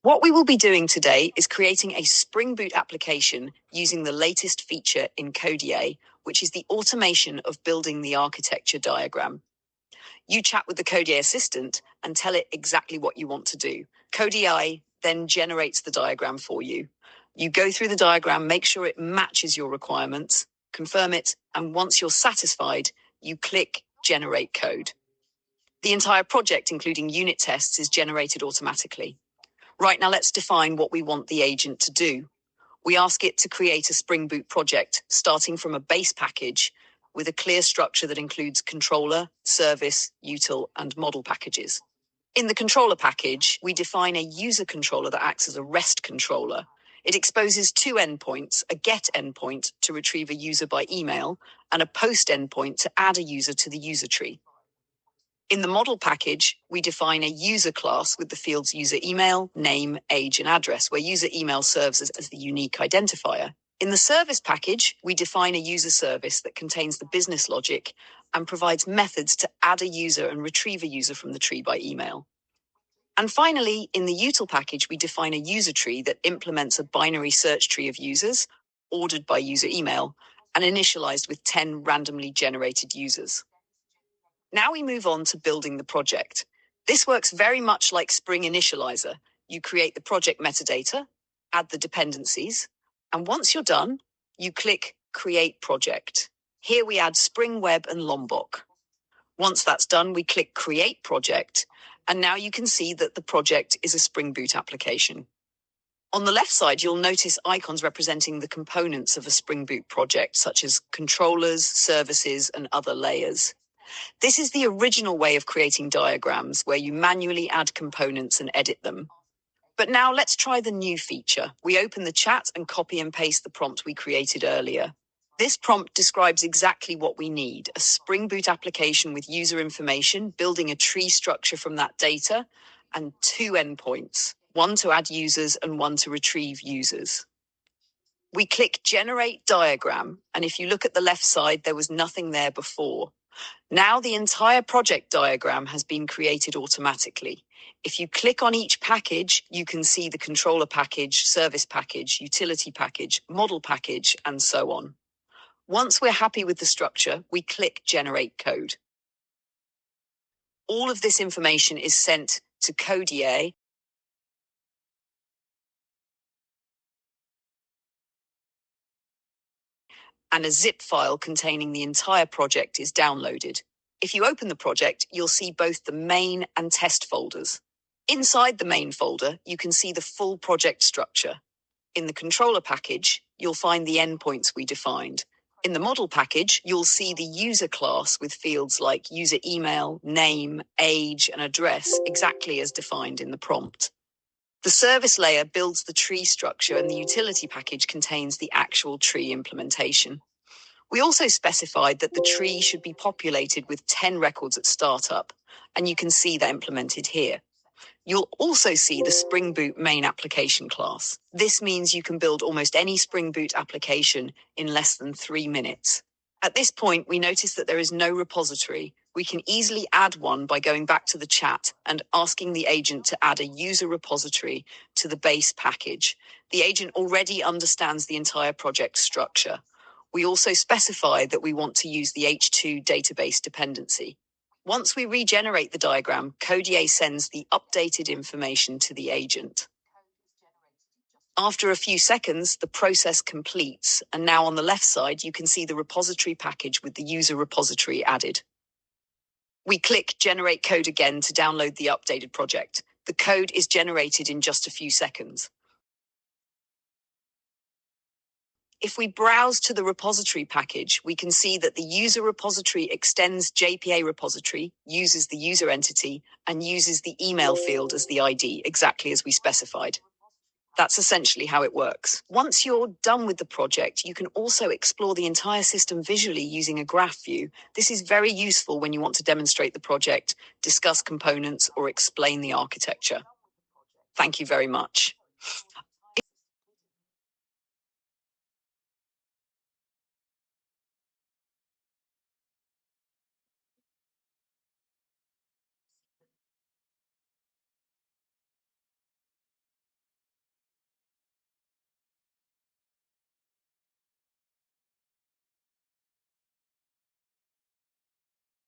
What we will be doing today is creating a Spring Boot application using the latest feature in CodeyAI, which is the automation of building the architecture diagram. You chat with the CodeyAI assistant and tell it exactly what you want to do. CodeyAI then generates the diagram for you. You go through the diagram, make sure it matches your requirements, confirm it, and once you're satisfied, you click Generate Code. The entire project, including unit tests, is generated automatically. Right, now let's define what we want the agent to do. We ask it to create a Spring Boot project, starting from a base package with a clear structure that includes controller, service, util, and model packages. In the controller package, we define a user controller that acts as a REST controller. It exposes two endpoints, a get endpoint to retrieve a user by email, and a post endpoint to add a user to the user tree. In the model package, we define a user class with the fields user email, name, age, and address, where user email serves as the unique identifier. In the service package, we define a user service that contains the business logic and provides methods to add a user and retrieve a user from the tree by email. And finally, in the util package, we define a user tree that implements a binary search tree of users, ordered by user email, and initialized with 10 randomly generated users. Now we move on to building the project. This works very much like Spring Initializer. You create the project metadata, add the dependencies, and once you're done, you click Create Project. Here we add Spring Web and Lombok. Once that's done, we click Create Project, and now you can see that the project is a Spring Boot application. On the left side, you'll notice icons representing the components of a Spring Boot project, such as controllers, services, and other layers. This is the original way of creating diagrams, where you manually add components and edit them. But now let's try the new feature. We open the chat and copy and paste the prompt we created earlier. This prompt describes exactly what we need: a Spring Boot application with user information, building a tree structure from that data, and two endpoints, one to add users and one to retrieve users. We click Generate Diagram, and if you look at the left side, there was nothing there before. Now the entire project diagram has been created automatically. If you click on each package, you can see the controller package, service package, utility package, model package, and so on. Once we're happy with the structure, we click Generate Code. All of this information is sent to CodeyAI, and a zip file containing the entire project is downloaded. If you open the project, you'll see both the main and test folders. Inside the main folder, you can see the full project structure. In the controller package, you'll find the endpoints we defined. In the model package, you'll see the user class with fields like user email, name, age, and address, exactly as defined in the prompt. The service layer builds the tree structure, and the utility package contains the actual tree implementation. We also specified that the tree should be populated with 10 records at startup, and you can see that implemented here. You'll also see the Spring Boot main application class. This means you can build almost any Spring Boot application in less than 3 minutes. At this point, we notice that there is no repository. We can easily add one by going back to the chat and asking the agent to add a user repository to the base package. The agent already understands the entire project structure. We also specify that we want to use the H2 database dependency. Once we regenerate the diagram, CodeyAI sends the updated information to the agent. After a few seconds, the process completes, and now on the left side, you can see the repository package with the user repository added. We click Generate Code again to download the updated project. The code is generated in just a few seconds. If we browse to the repository package, we can see that the user repository extends JPA repository, uses the user entity, and uses the email field as the ID, exactly as we specified. That's essentially how it works. Once you're done with the project, you can also explore the entire system visually using a graph view. This is very useful when you want to demonstrate the project, discuss components, or explain the architecture. Thank you very much.